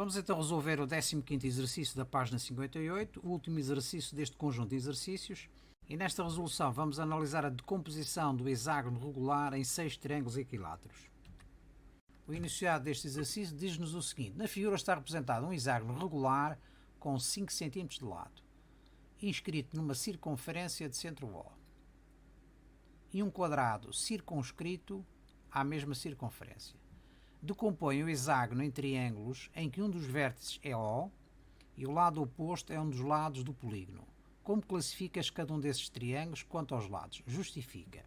Vamos então resolver o 15º exercício da página 58, o último exercício deste conjunto de exercícios. E nesta resolução vamos analisar a decomposição do hexágono regular em 6 triângulos equiláteros. O enunciado deste exercício diz-nos o seguinte: na figura está representado um hexágono regular com 5 cm de lado, inscrito numa circunferência de centro O, e um quadrado circunscrito à mesma circunferência. Decompõe o hexágono em triângulos em que um dos vértices é O e o lado oposto é um dos lados do polígono. Como classificas cada um desses triângulos quanto aos lados? Justifica.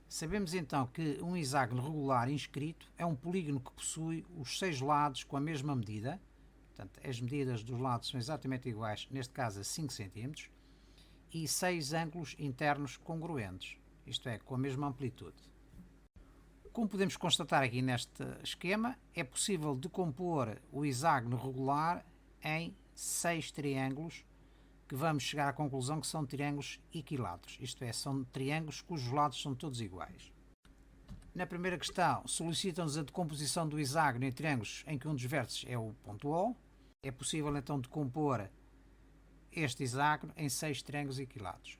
Sabemos então que um hexágono regular inscrito é um polígono que possui os 6 lados com a mesma medida, portanto as medidas dos lados são exatamente iguais, neste caso a 5 cm, e 6 ângulos internos congruentes, isto é, com a mesma amplitude. Como podemos constatar aqui neste esquema, é possível decompor o hexágono regular em 6 triângulos, que vamos chegar à conclusão que são triângulos equiláteros, isto é, são triângulos cujos lados são todos iguais. Na primeira questão, solicitam-nos a decomposição do hexágono em triângulos em que um dos vértices é o ponto O. É possível então decompor este hexágono em 6 triângulos equiláteros.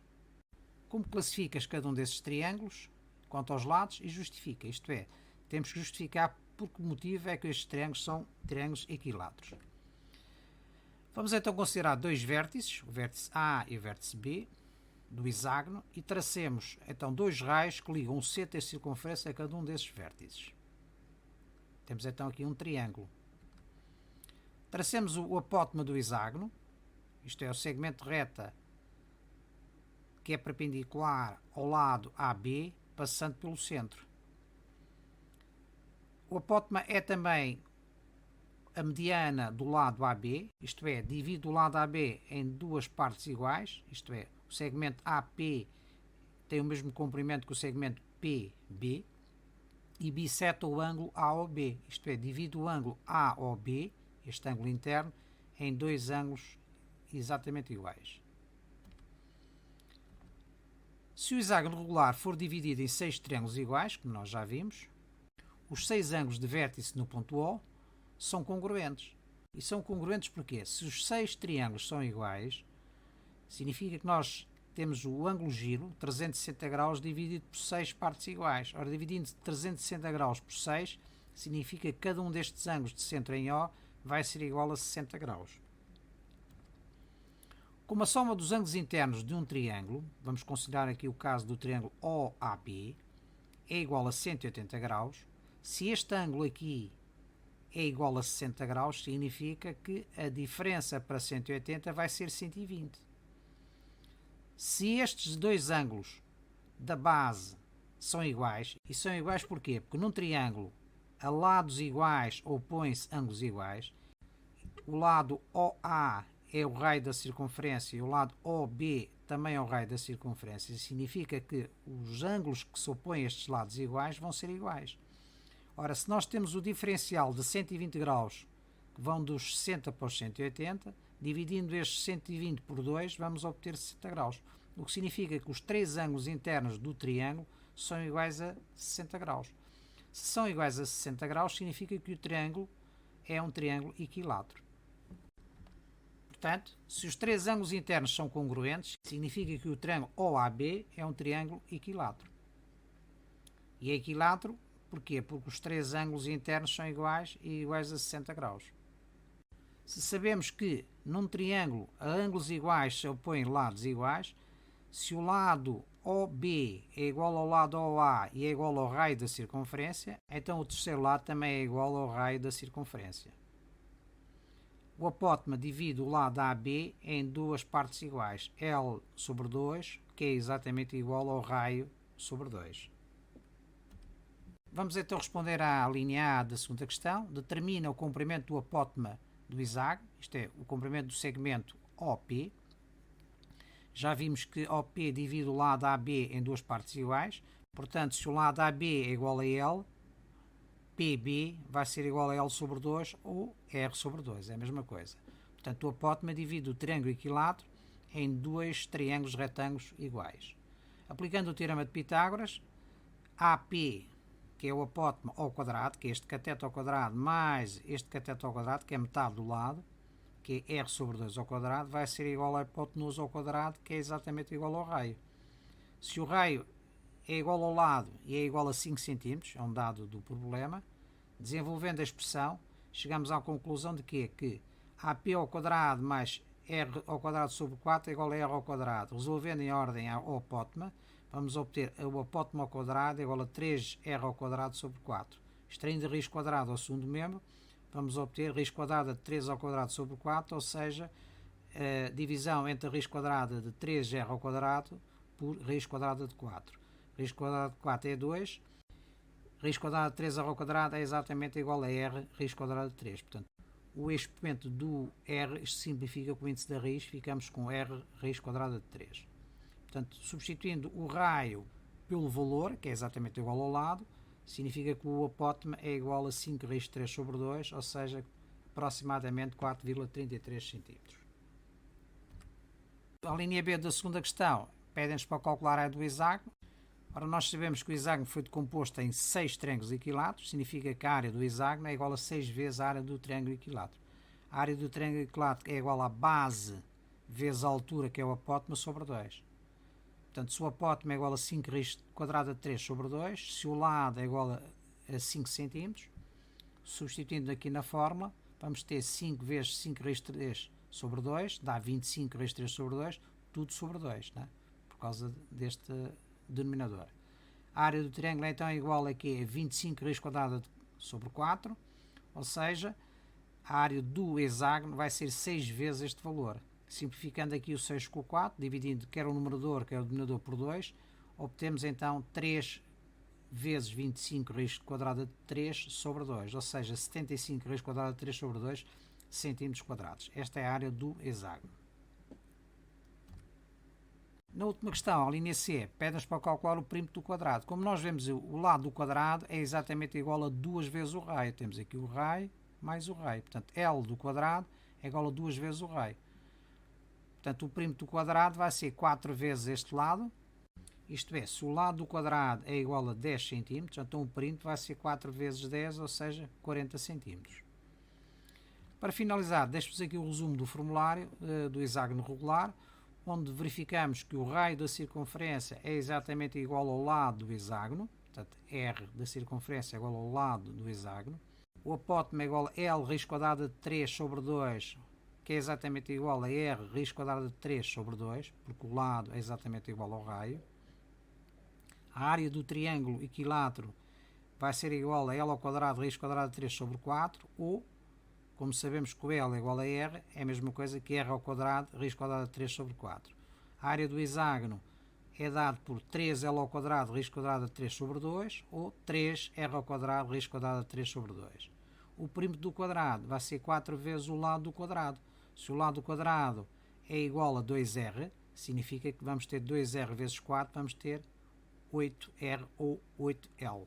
Como classificas cada um desses triângulos quanto aos lados e justifica, isto é, temos que justificar por que motivo é que estes triângulos são triângulos equiláteros. Vamos então considerar dois vértices, o vértice A e o vértice B do hexágono, e tracemos então dois raios que ligam um centro e a circunferência a cada um desses vértices. Temos então aqui um triângulo. Tracemos o apótema do hexágono, isto é, o segmento reta que é perpendicular ao lado AB, passando pelo centro. O apótema é também a mediana do lado AB, isto é, divide o lado AB em duas partes iguais, isto é, o segmento AP tem o mesmo comprimento que o segmento PB, e bisseta o ângulo AOB, isto é, divide o ângulo AOB, este ângulo interno, em dois ângulos exatamente iguais. Se o hexágono regular for dividido em 6 triângulos iguais, como nós já vimos, os 6 ângulos de vértice no ponto O são congruentes. E são congruentes porque, se os 6 triângulos são iguais, significa que nós temos o ângulo giro, 360 graus, dividido por 6 partes iguais. Ora, dividindo 360 graus por 6, significa que cada um destes ângulos de centro em O vai ser igual a 60 graus. Como a soma dos ângulos internos de um triângulo, vamos considerar aqui o caso do triângulo OAB, é igual a 180 graus, se este ângulo aqui é igual a 60 graus, significa que a diferença para 180 vai ser 120. Se estes dois ângulos da base são iguais, e são iguais porquê? Porque num triângulo a lados iguais opõem-se ângulos iguais, o lado OA é o raio da circunferência e o lado OB também é o raio da circunferência, significa que os ângulos que se opõem a estes lados iguais vão ser iguais. Ora, se nós temos o diferencial de 120 graus, que vão dos 60 para os 180, dividindo estes 120 por 2, vamos obter 60 graus. O que significa que os três ângulos internos do triângulo são iguais a 60 graus. Se são iguais a 60 graus, significa que o triângulo é um triângulo equilátero. Portanto, se os três ângulos internos são congruentes, significa que o triângulo OAB é um triângulo equilátero. E é equilátero porquê? Porque os três ângulos internos são iguais e iguais a 60 graus. Se sabemos que num triângulo a ângulos iguais se opõem lados iguais, se o lado OB é igual ao lado OA e é igual ao raio da circunferência, então o terceiro lado também é igual ao raio da circunferência. O apótema divide o lado AB em duas partes iguais, L sobre 2, que é exatamente igual ao raio sobre 2. Vamos então responder à linha A da segunda questão. Determina o comprimento do apótema do hexágono, isto é, o comprimento do segmento OP. Já vimos que OP divide o lado AB em duas partes iguais, portanto, se o lado AB é igual a L, PB vai ser igual a L sobre 2 ou R sobre 2, é a mesma coisa. Portanto, o apótema divide o triângulo equilátero em dois triângulos retângulos iguais. Aplicando o teorema de Pitágoras, AP que é o apótema ao quadrado, que é este cateto ao quadrado, mais este cateto ao quadrado, que é metade do lado, que é r sobre 2 ao quadrado, vai ser igual à hipotenusa ao quadrado, que é exatamente igual ao raio. Se o raio é igual ao lado e é igual a 5 cm, é um dado do problema, desenvolvendo a expressão, chegamos à conclusão de que AP ao quadrado mais R ao quadrado sobre 4 é igual a R ao quadrado. Resolvendo em ordem ao apótema, vamos obter o apótema ao quadrado é igual a 3R ao quadrado sobre 4. Extraindo raiz quadrada ao segundo membro, vamos obter raiz quadrada de 3 ao quadrado sobre 4, ou seja, a divisão entre a raiz quadrada de 3R ao quadrado por raiz quadrada de 4. Raiz quadrada de 4 é 2, raiz quadrada de 3R ao quadrado é exatamente igual a R raiz quadrada de 3. Portanto, o expoente do R, isto simplifica com o índice da raiz, ficamos com R raiz quadrada de 3. Portanto, substituindo o raio pelo valor, que é exatamente igual ao lado, significa que o apótema é igual a 5 raiz de 3 sobre 2, ou seja, aproximadamente 4,33 cm. A linha B da segunda questão pede-nos para calcular a área do hexágono. Ora, nós sabemos que o hexágono foi decomposto em 6 triângulos equiláteros, significa que a área do hexágono é igual a 6 vezes a área do triângulo equilátero. A área do triângulo equilátero é igual à base vezes a altura, que é o apótema, sobre 2. Portanto, se o apótema é igual a 5 raiz quadrada de 3 sobre 2, se o lado é igual a 5 cm, substituindo aqui na fórmula, vamos ter 5 vezes 5 raiz de 3 sobre 2, dá 25 raiz de 3 sobre 2, tudo sobre 2, né? Por causa deste denominador. A área do triângulo então é igual a 25 raiz quadrada sobre 4, ou seja, a área do hexágono vai ser 6 vezes este valor. Simplificando aqui o 6 com o 4, dividindo quer o numerador, quer o denominador por 2, obtemos então 3 vezes 25 raiz quadrada de 3 sobre 2, ou seja, 75 raiz quadrada de 3 sobre 2 centímetros quadrados. Esta é a área do hexágono. Na última questão, a linha C, pede-nos para calcular o perímetro do quadrado. Como nós vemos, o lado do quadrado é exatamente igual a 2 vezes o raio. Temos aqui o raio mais o raio. Portanto, L do quadrado é igual a 2 vezes o raio. Portanto, o perímetro do quadrado vai ser 4 vezes este lado. Isto é, se o lado do quadrado é igual a 10 cm, então o perímetro vai ser 4 vezes 10, ou seja, 40 cm. Para finalizar, deixo-vos aqui o resumo do formulário do hexágono regular, onde verificamos que o raio da circunferência é exatamente igual ao lado do hexágono, portanto, R da circunferência é igual ao lado do hexágono. O apótema é igual a L raiz quadrada de 3 sobre 2, que é exatamente igual a R raiz quadrada de 3 sobre 2, porque o lado é exatamente igual ao raio. A área do triângulo equilátero vai ser igual a L ao quadrado raiz quadrada de 3 sobre 4, ou, como sabemos que o L é igual a R, é a mesma coisa que R ao quadrado raiz quadrada de 3 sobre 4. A área do hexágono é dado por 3L ao quadrado raiz quadrada de 3 sobre 2, ou 3R ao quadrado raiz quadrada de 3 sobre 2. O perímetro do quadrado vai ser 4 vezes o lado do quadrado. Se o lado do quadrado é igual a 2R, significa que vamos ter 2R vezes 4, vamos ter 8R ou 8L.